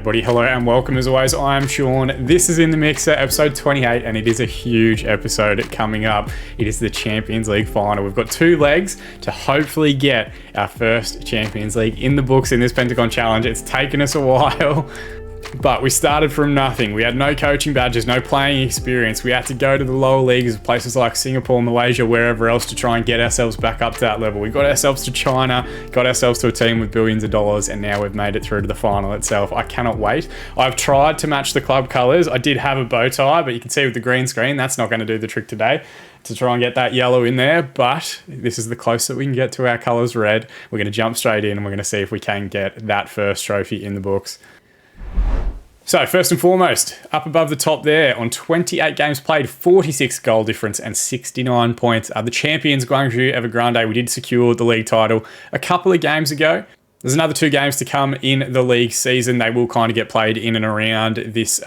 everybody, hello and welcome as always. I'm Sean. This is In the Mixer, episode 28, and it is a huge episode coming up. It is the Champions League final. We've got 2 legs to hopefully get our first Champions League in the books in this Pentagon challenge. It's taken us a while, but we started from nothing. We had no coaching badges, no playing experience. We had to go to the lower leagues, places like Singapore, Malaysia, wherever else, to try and get ourselves back up to that level. We got ourselves to China, got ourselves to a team with billions of dollars, and now we've made it through to the final itself. I cannot wait. I've tried to match the club colours. I did have a bow tie, but you can see with the green screen, that's not going to do the trick today, to try and get that yellow in there. But this is the closest that we can get to our colours red. We're going to jump straight in and we're going to see if we can get that first trophy in the books. So first and foremost, up above the top there, on 28 games played, 46 goal difference and 69 points, are the champions Guangzhou Evergrande. We did secure the league title a couple of games ago. There's another 2 games to come in the league season. They will kind of get played in and around this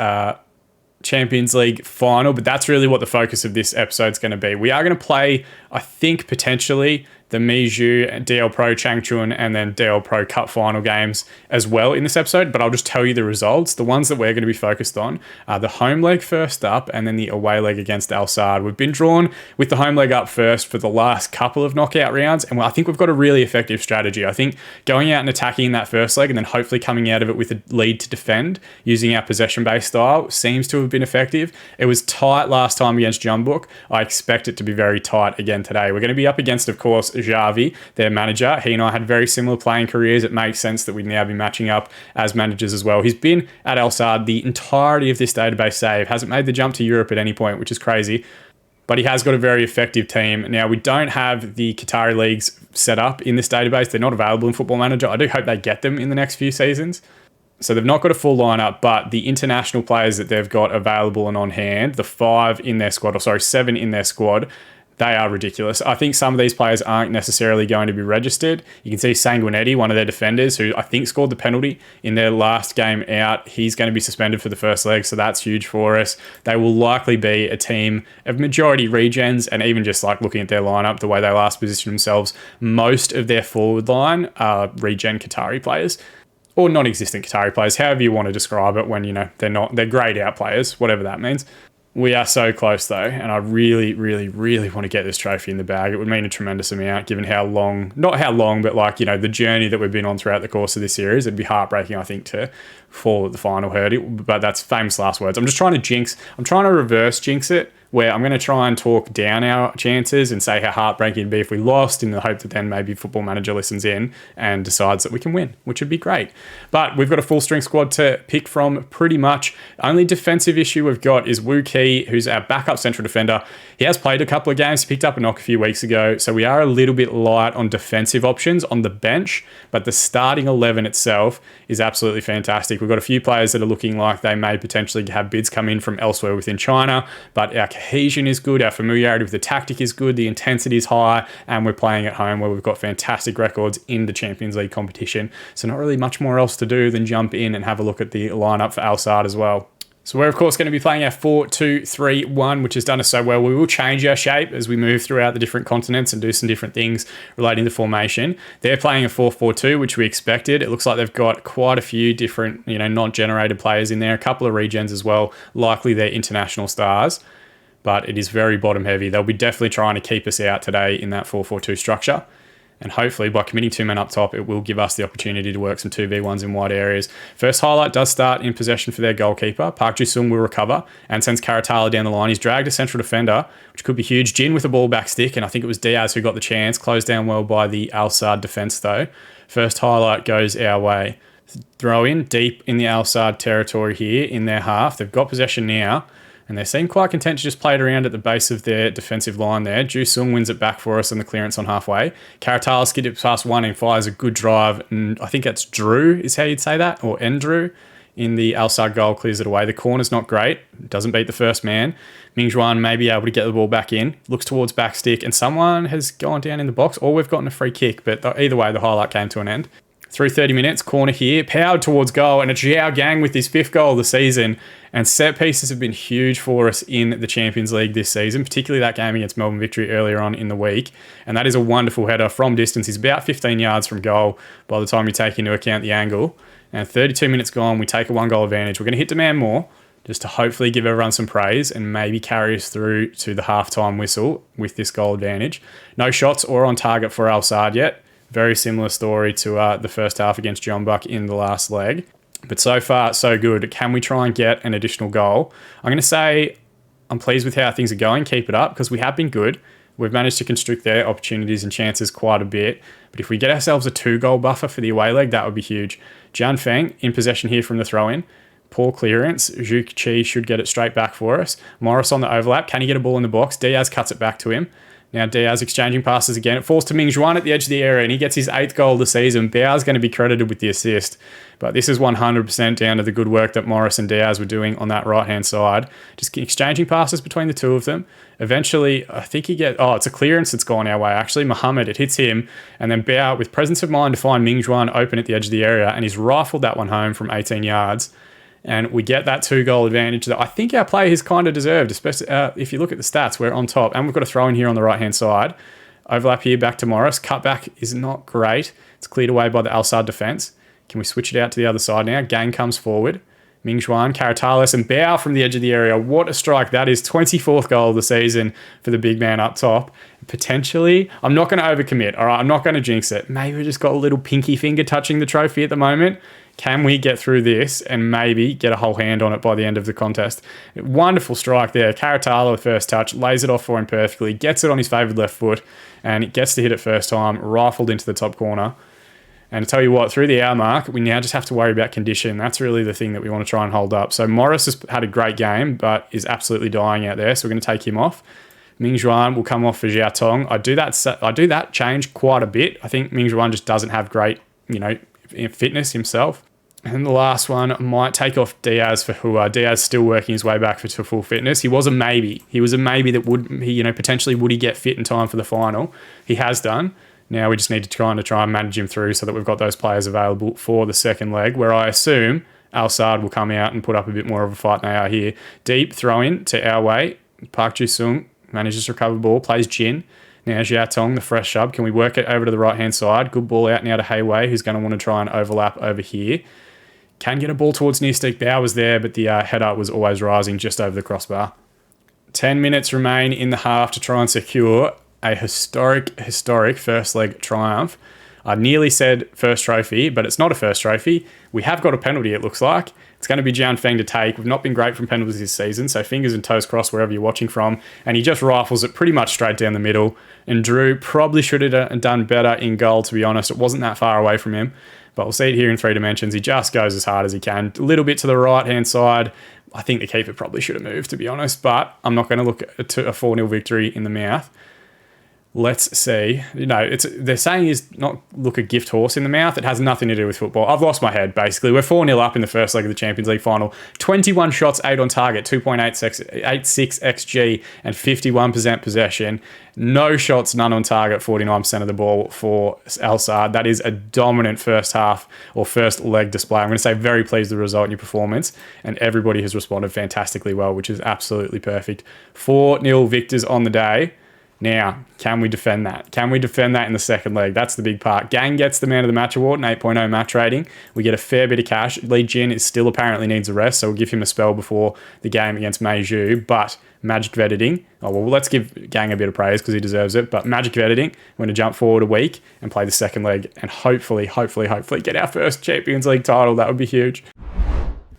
Champions League final, but that's really what the focus of this episode is going to be. We are going to play, I think, potentially the Meizhou, DL Pro Changchun, and then DL Pro Cup final games as well in this episode, but I'll just tell you the results. The ones that we're going to be focused on are the home leg first up and then the away leg against Al Sadd. We've been drawn with the home leg up first for the last couple of knockout rounds, and I think we've got a really effective strategy. I think going out and attacking that first leg and then hopefully coming out of it with a lead to defend using our possession-based style seems to have been effective. It was tight last time against Jumbuk. I expect it to be very tight again today. We're going to be up against, of course, Javi, their manager. He and I had very similar playing careers. It makes sense that we'd now be matching up as managers as well. He's been at Al Sadd the entirety of this database save, hasn't made the jump to Europe at any point, which is crazy, but he has got a very effective team. Now, we don't have the Qatari leagues set up in this database. They're not available in Football Manager. I do hope they get them in the next few seasons. So they've not got a full lineup, but the international players that they've got available and on hand, the 7 in their squad, they are ridiculous. I think some of these players aren't necessarily going to be registered. You can see Sanguinetti, one of their defenders, who I think scored the penalty in their last game out. He's going to be suspended for the first leg, so that's huge for us. They will likely be a team of majority regens, and even just like looking at their lineup, the way they last position themselves, most of their forward line are regen Qatari players, or non-existent Qatari players, however you want to describe it, when, you know, they're greyed out players, whatever that means. We are so close though, and I really, really, really want to get this trophy in the bag. It would mean a tremendous amount given how long, not how long, but like, you know, the journey that we've been on throughout the course of this series. It'd be heartbreaking, I think, to fall at the final hurdle, but that's famous last words. I'm trying to reverse jinx it, where I'm going to try and talk down our chances and say how heartbreaking it'd be if we lost, in the hope that then maybe Football Manager listens in and decides that we can win, which would be great. But we've got a full string squad to pick from pretty much. Only defensive issue we've got is Wu Qi, who's our backup central defender. He has played a couple of games, picked up a knock a few weeks ago, so we are a little bit light on defensive options on the bench, but the starting 11 itself is absolutely fantastic. We've got a few players that are looking like they may potentially have bids come in from elsewhere within China, but our cohesion is good, our familiarity with the tactic is good, the intensity is high, and we're playing at home where we've got fantastic records in the Champions League competition. So not really much more else to do than jump in and have a look at the lineup for Al Sadd as well. So we're, of course, going to be playing our 4-2-3-1, which has done us so well. We will change our shape as we move throughout the different continents and do some different things relating to formation. They're playing a 4-4-2, which we expected. It looks like they've got quite a few different, non-generated players in there, a couple of regens as well, likely they're international stars, but it is very bottom heavy. They'll be definitely trying to keep us out today in that 4-4-2 structure. And hopefully by committing 2 men up top, it will give us the opportunity to work some 2v1s in wide areas. First highlight does start in possession for their goalkeeper. Park Ji-sung will recover and sends Karatala down the line. He's dragged a central defender, which could be huge. Jin with a ball back stick, and I think it was Diaz who got the chance. Closed down well by the Al Sadd defence though. First highlight goes our way. Throw in deep in the Al Sadd territory here in their half. They've got possession now, and they seem quite content to just play it around at the base of their defensive line there. Ju-sung wins it back for us on the clearance on halfway. Karatala skids it past one and fires a good drive. And I think that's Drew is how you'd say that, or Endrew in the Al Sadd goal, clears it away. The corner's not great. Doesn't beat the first man. Mingjuan may be able to get the ball back in. Looks towards back stick, and someone has gone down in the box, or we've gotten a free kick. But either way, the highlight came to an end. Through 30 minutes, corner here, powered towards goal, and it's Zhao Gang with his 5th goal of the season. And set pieces have been huge for us in the Champions League this season, particularly that game against Melbourne Victory earlier on in the week. And that is a wonderful header from distance. He's about 15 yards from goal by the time you take into account the angle. And 32 minutes gone, we take a 1 goal advantage. We're going to hit demand more just to hopefully give everyone some praise and maybe carry us through to the halftime whistle with this goal advantage. No shots or on target for Al Saad yet. Very similar story to the first half against John Buck in the last leg. But so far, so good. Can we try and get an additional goal? I'm going to say I'm pleased with how things are going. Keep it up because we have been good. We've managed to constrict their opportunities and chances quite a bit. But if we get ourselves a 2-goal buffer for the away leg, that would be huge. Jian Feng in possession here from the throw-in. Poor clearance. Zhu Qi should get it straight back for us. Morris on the overlap. Can he get a ball in the box? Diaz cuts it back to him. Now Diaz exchanging passes again. It falls to Ming Zhuan at the edge of the area and he gets his 8th goal of the season. Biao's going to be credited with the assist. But this is 100% down to the good work that Morris and Diaz were doing on that right-hand side. Just exchanging passes between the two of them. Eventually, I think it's a clearance that's gone our way. Actually, Muhammad, it hits him. And then Biao, with presence of mind to find Ming Zhuan open at the edge of the area. And he's rifled that one home from 18 yards. And we get that 2-goal advantage that I think our player has kind of deserved, especially if you look at the stats, we're on top. And we've got a throw in here on the right-hand side. Overlap here back to Morris. Cutback is not great. It's cleared away by the Al Saad defense. Can we switch it out to the other side now? Gang comes forward. Ming Zhuan, Karatales, and Bao from the edge of the area. What a strike that is. 24th goal of the season for the big man up top. Potentially, I'm not going to overcommit. All right, I'm not going to jinx it. Maybe we just got a little pinky finger touching the trophy at the moment. Can we get through this and maybe get a whole hand on it by the end of the contest? Wonderful strike there. Karatala with first touch, lays it off for him perfectly, gets it on his favoured left foot, and it gets to hit it first time, rifled into the top corner. And to tell you what, through the hour mark, we now just have to worry about condition. That's really the thing that we want to try and hold up. So Morris has had a great game, but is absolutely dying out there. So we're going to take him off. Ming Zhuan will come off for Xiao Tong. I do that change quite a bit. I think Ming Zhuan just doesn't have great, fitness himself. And the last one might take off Diaz for Hua. Diaz still working his way back to full fitness. He was a maybe. He was a maybe that potentially would he get fit in time for the final. He has done. Now we just need to try and manage him through so that we've got those players available for the second leg, where I assume Al Saad will come out and put up a bit more of a fight than they are here. Deep throw in to our way. Park Ju-sung manages to recover the ball, plays Jin. Now Xiao Tong, the fresh sub. Can we work it over to the right-hand side? Good ball out now to Hayway, who's going to want to try and overlap over here. Can get a ball towards near stick. Bao was there, but the header was always rising just over the crossbar. 10 minutes remain in the half to try and secure a historic first leg triumph. I nearly said first trophy, but it's not a first trophy. We have got a penalty, it looks like. It's going to be Jian Feng to take. We've not been great from penalties this season, so fingers and toes crossed wherever you're watching from. And he just rifles it pretty much straight down the middle. And Drew probably should have done better in goal, to be honest. It wasn't that far away from him. But we'll see it here in 3 dimensions. He just goes as hard as he can. A little bit to the right-hand side. I think the keeper probably should have moved, to be honest. But I'm not going to look at a 4-0 victory in the mouth. Let's see. They're saying is not look a gift horse in the mouth. It has nothing to do with football. I've lost my head, basically. We're 4-0 up in the first leg of the Champions League final. 21 shots, 8 on target, 2.86 XG, and 51% possession. No shots, none on target, 49% of the ball for Al Saad. That is a dominant first half or first leg display. I'm going to say very pleased with the result and your performance, and everybody has responded fantastically well, which is absolutely perfect. 4-0 victors on the day. Now, can we defend that? Can we defend that in the second leg? That's the big part. Gang gets the Man of the Match award, an 8.0 match rating. We get a fair bit of cash. Li Jin is still apparently needs a rest, so we'll give him a spell before the game against Meiju. But magic of editing. Let's give Gang a bit of praise because he deserves it. But magic of editing, we're going to jump forward a week and play the second leg and hopefully get our first Champions League title. That would be huge.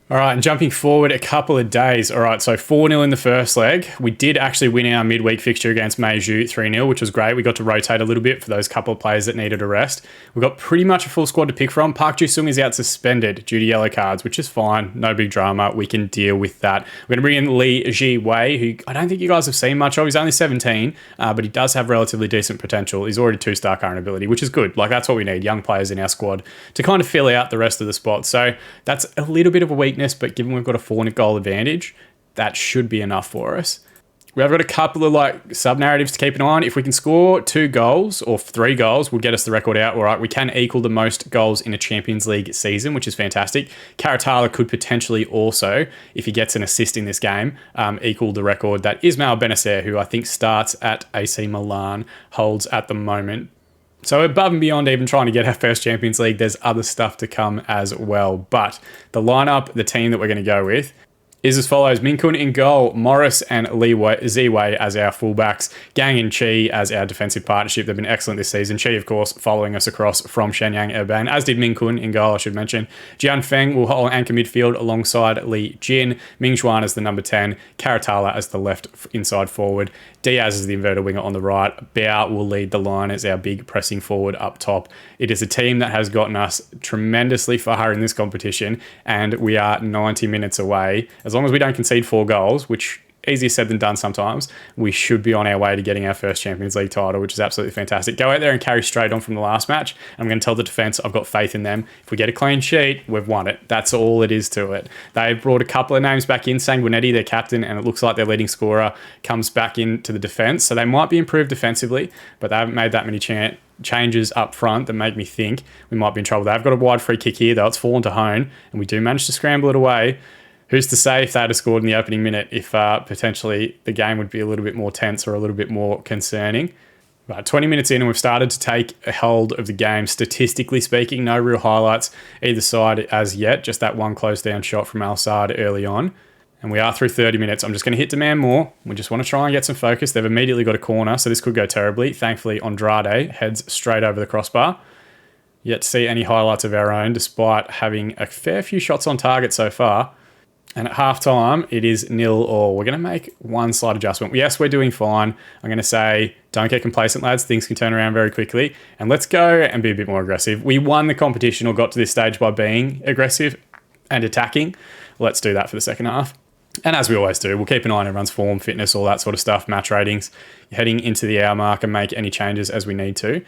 All right, and jumping forward a couple of days. All right, so 4-0 in the first leg. We did actually win our midweek fixture against Meiju 3-0, which was great. We got to rotate a little bit for those couple of players that needed a rest. We've got pretty much a full squad to pick from. Park Ju-sung is out suspended due to yellow cards, which is fine. No big drama. We can deal with that. We're going to bring in Li Ji-wei, who I don't think you guys have seen much of. He's only 17, but he does have relatively decent potential. He's already 2-star current ability, which is good. Like, that's what we need, young players in our squad to kind of fill out the rest of the spots. So that's a little bit of a weakness, but given we've got a 4-goal advantage, that should be enough for us. We have got a couple of sub-narratives to keep an eye on. If we can score 2 goals or 3 goals, we'll get us the record out. All right, we can equal the most goals in a Champions League season, which is fantastic. Karatala could potentially also, if he gets an assist in this game, equal the record that Ismail Benacer, who I think starts at AC Milan, holds at the moment. So above and beyond even trying to get our first Champions League, there's other stuff to come as well. But the lineup, the team that we're going to go with, is as follows. Min-kun in goal, Morris and Ziwei as our fullbacks, Gang and Chi as our defensive partnership. They've been excellent this season. Chi, of course, following us across from Shenyang Urban, as did Min-kun in goal, I should mention. Jian Feng will hold anchor midfield alongside Li Jin, Ming Xuan as the number 10, Karatala as the left inside forward, Diaz as the inverted winger on the right. Bao will lead the line as our big pressing forward up top. It is a team that has gotten us tremendously far in this competition, and we are 90 minutes away. As long as we don't concede 4 goals, which easier said than done sometimes, we should be on our way to getting our first Champions League title, which is absolutely fantastic. Go out there and carry straight on from the last match. I'm going to tell the defence I've got faith in them. If we get a clean sheet, we've won it. That's all it is to it. They've brought a couple of names back in. Sanguinetti, their captain, and it looks like their leading scorer comes back into the defence. So they might be improved defensively, but they haven't made that many changes up front that make me think we might be in trouble. They've got a wide free kick here, though. It's fallen to Hone, and we do manage to scramble it away. Who's to say if they'd have scored in the opening minute, if potentially the game would be a little bit more tense or a little bit more concerning. But 20 minutes in and we've started to take a hold of the game. Statistically speaking, no real highlights either side as yet. Just that one close down shot from Al Saad early on. And we are through 30 minutes. I'm just going to hit demand more. We just want to try and get some focus. They've immediately got a corner, so this could go terribly. Thankfully, Andrade heads straight over the crossbar. Yet to see any highlights of our own, despite having a fair few shots on target so far. And at half-time, it is 0-0. We're going to make one slight adjustment. Yes, we're doing fine. I'm going to say, don't get complacent, lads. Things can turn around very quickly. And let's go and be a bit more aggressive. We won the competition or got to this stage by being aggressive and attacking. Let's do that for the second half. And as we always do, we'll keep an eye on everyone's form, fitness, all that sort of stuff, match ratings, heading into the hour mark and make any changes as we need to.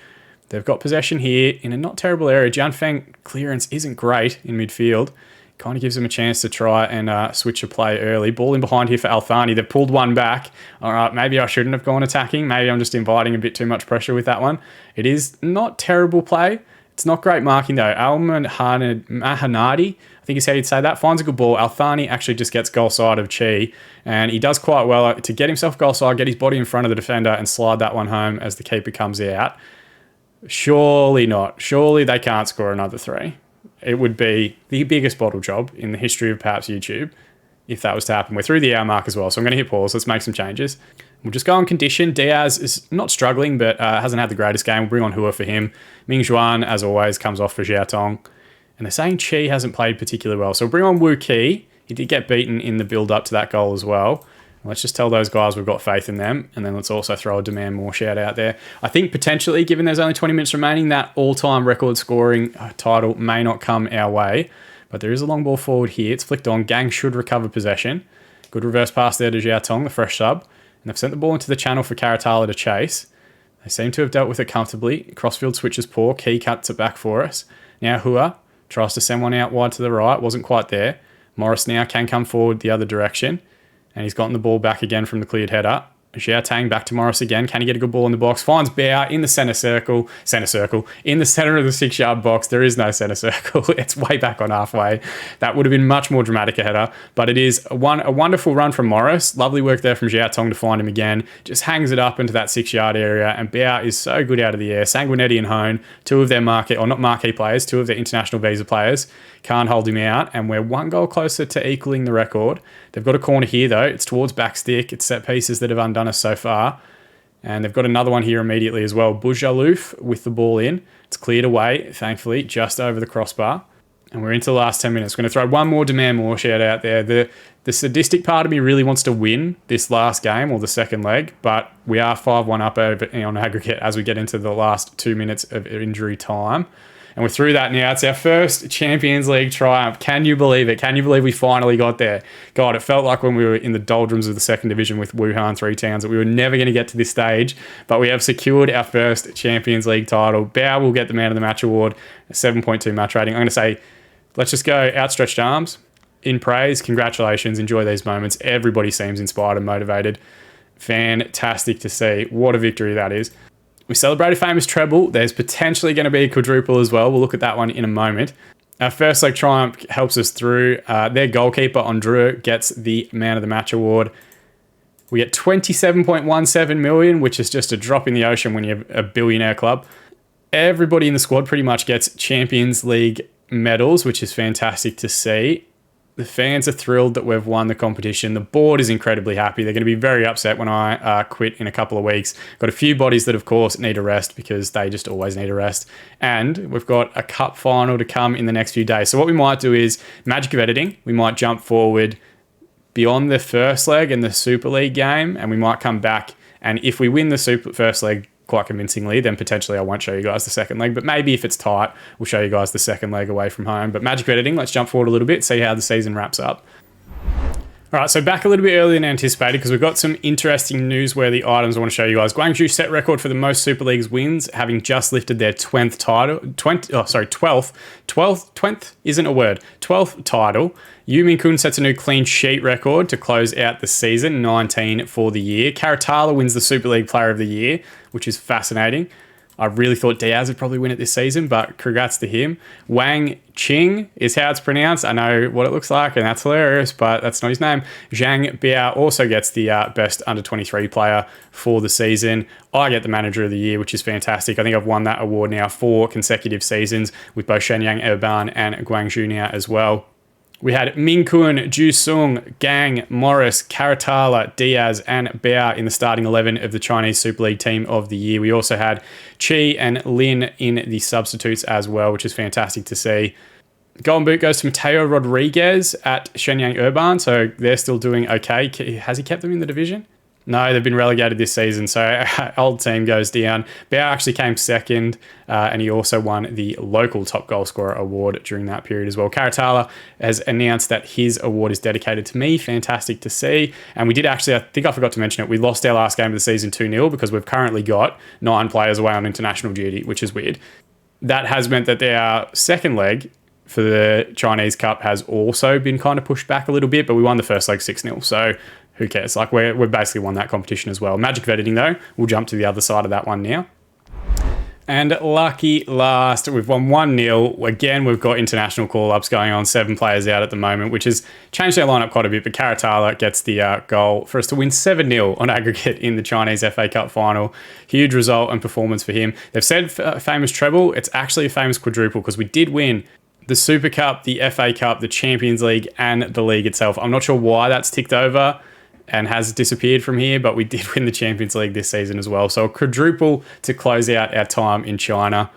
They've got possession here in a not terrible area. Jian Feng clearance isn't great in midfield. Kind of gives them a chance to try and switch a play early. Ball in behind here for Althani. They've pulled one back. All right, maybe I shouldn't have gone attacking. Maybe I'm just inviting a bit too much pressure with that one. It is not terrible play. It's not great marking though. Mahanadi, I think is how you'd say that, finds a good ball. Althani actually just gets goal side of Chi, and he does quite well to get himself goal side, get his body in front of the defender and slide that one home as the keeper comes out. Surely not. Surely they can't score another 3. It would be the biggest bottle job in the history of perhaps YouTube if that was to happen. We're through the hour mark as well, so I'm going to hit pause. Let's make some changes. We'll just go on condition. Diaz is not struggling, but hasn't had the greatest game. We'll bring on Hua for him. Ming Xuan, as always, comes off for Xiaotong. And they're saying Chi hasn't played particularly well. So we'll bring on Wu Qi. He did get beaten in the build-up to that goal as well. Let's just tell those guys we've got faith in them. And then let's also throw a demand more shout out there. I think potentially, given there's only 20 minutes remaining, that all-time record scoring title may not come our way. But there is a long ball forward here. It's flicked on. Gang should recover possession. Good reverse pass there to Xiaotong, the fresh sub. And they've sent the ball into the channel for Karatala to chase. They seem to have dealt with it comfortably. Crossfield switch is poor. Key cuts it back for us. Now Hua tries to send one out wide to the right. Wasn't quite there. Morris now can come forward the other direction. And he's gotten the ball back again from the cleared header. Xiao Tang back to Morris again. Can he get a good ball in the box? Finds Bao in the centre circle, in the centre of the 6-yard box. There is no centre circle. It's way back on halfway. That would have been much more dramatic a header, but it is a wonderful run from Morris. Lovely work there from Xiao Tong to find him again. Just hangs it up into that 6-yard area, and Bao is so good out of the air. Sanguinetti and Hone, two of their marquee players, two of their international visa players, can't hold him out, and we're one goal closer to equaling the record. They've got a corner here, though. It's towards backstick. It's set pieces that have undone us so far. And they've got another one here immediately as well. Bujalouf with the ball in. It's cleared away, thankfully, just over the crossbar. And we're into the last 10 minutes. We're going to throw one more demand more shout out there. The sadistic part of me really wants to win this last game or the second leg, but we are 5-1 up on aggregate as we get into the last 2 minutes of injury time. And we're through that now. It's our first Champions League triumph. Can you believe it? Can you believe we finally got there? God, it felt like when we were in the doldrums of the second division with Wuhan Three Towns that we were never going to get to this stage. But we have secured our first Champions League title. Bao will get the Man of the Match award, a 7.2 match rating. I'm going to say, let's just go outstretched arms in praise. Congratulations. Enjoy these moments. Everybody seems inspired and motivated. Fantastic to see. What a victory that is. We celebrate a famous treble. There's potentially going to be a quadruple as well. We'll look at that one in a moment. Our first leg triumph helps us through. Their goalkeeper, Andrew, gets the Man of the Match award. We get 27.17 million, which is just a drop in the ocean when you have a billionaire club. Everybody in the squad pretty much gets Champions League medals, which is fantastic to see. The fans are thrilled that we've won the competition. The board is incredibly happy. They're going to be very upset when I quit in a couple of weeks. Got a few bodies that, of course, need a rest because they just always need a rest. And we've got a cup final to come in the next few days. So what we might do is, magic of editing, we might jump forward beyond the first leg and the Super League game, and we might come back. And if we win the first leg quite convincingly, then potentially I won't show you guys the second leg, but maybe if it's tight, we'll show you guys the second leg away from home. But magic editing, let's jump forward a little bit, see how the season wraps up. All right, so back a little bit earlier than anticipated because we've got some interesting newsworthy items I want to show you guys. Guangzhou set record for the most Super Leagues wins, having just lifted their 12th title. Yu Min-kun sets a new clean sheet record to close out the season, 19 for the year. Karatala wins the Super League Player of the Year, which is fascinating. I really thought Diaz would probably win it this season, but congrats to him. Wang Qing is how it's pronounced. I know what it looks like, and that's hilarious, but that's not his name. Zhang Biao also gets the best under-23 player for the season. I get the Manager of the Year, which is fantastic. I think I've won that award now 4 consecutive seasons with both Shenyang Urban and Guangzhou now as well. We had Min-kun, Ju-sung, Gang, Morris, Karatala, Diaz, and Bao in the starting 11 of the Chinese Super League Team of the Year. We also had Chi and Lin in the substitutes as well, which is fantastic to see. Golden Boot goes to Mateo Rodriguez at Shenyang Urban, so they're still doing okay. Has he kept them in the division? No, they've been relegated this season, so old team goes down. Bao actually came second, and he also won the local top goal scorer award during that period as well. Karatala has announced that his award is dedicated to me. Fantastic to see. And we did actually, I think I forgot to mention it, we lost our last game of the season 2-0 because we've currently got 9 players away on international duty, which is weird. That has meant that our second leg for the Chinese Cup has also been kind of pushed back a little bit, but we won the first leg 6-0, so who cares? Like, we've basically won that competition as well. Magic of editing, though, we'll jump to the other side of that one now. And lucky last, we've won 1-0. Again, we've got international call-ups going on, 7 players out at the moment, which has changed our lineup quite a bit, but Karatala gets the goal for us to win 7-0 on aggregate in the Chinese FA Cup final. Huge result and performance for him. They've said famous treble. It's actually a famous quadruple because we did win the Super Cup, the FA Cup, the Champions League, and the league itself. I'm not sure why that's ticked over and has disappeared from here, but we did win the Champions League this season as well. So a quadruple to close out our time in China.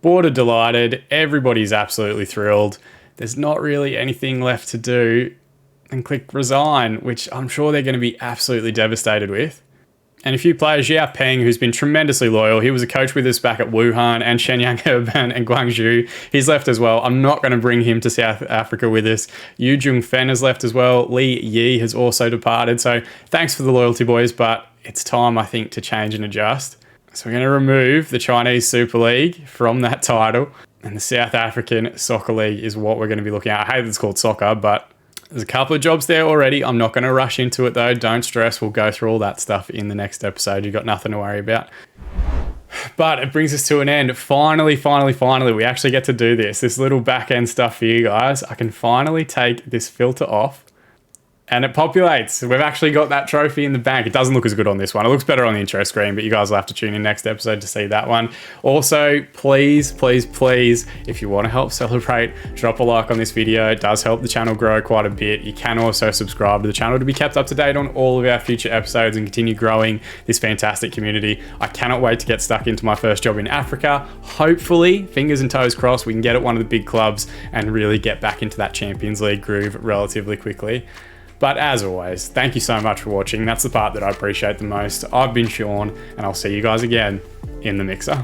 Board are delighted. Everybody's absolutely thrilled. There's not really anything left to do and click resign, which I'm sure they're going to be absolutely devastated with. And a few players, Xiao Peng, who's been tremendously loyal. He was a coach with us back at Wuhan and Shenyang Urban and Guangzhou. He's left as well. I'm not going to bring him to South Africa with us. Yu Jung-fen has left as well. Li Yi has also departed. So thanks for the loyalty, boys, but it's time, I think, to change and adjust. So we're going to remove the Chinese Super League from that title, and the South African Soccer League is what we're going to be looking at. I hate that it's called soccer, but there's a couple of jobs there already. I'm not going to rush into it though. Don't stress. We'll go through all that stuff in the next episode. You've got nothing to worry about. But it brings us to an end. Finally, we actually get to do this. This little back end stuff for you guys. I can finally take this filter off. And it populates. We've actually got that trophy in the bank. It doesn't look as good on this one. It looks better on the intro screen, but you guys will have to tune in next episode to see that one. Also, please, if you want to help celebrate, drop a like on this video. It does help the channel grow quite a bit. You can also subscribe to the channel to be kept up to date on all of our future episodes and continue growing this fantastic community. I cannot wait to get stuck into my first job in Africa. Hopefully, fingers and toes crossed, we can get at one of the big clubs and really get back into that Champions League groove relatively quickly. But as always, thank you so much for watching. That's the part that I appreciate the most. I've been Sean, and I'll see you guys again in the mixer.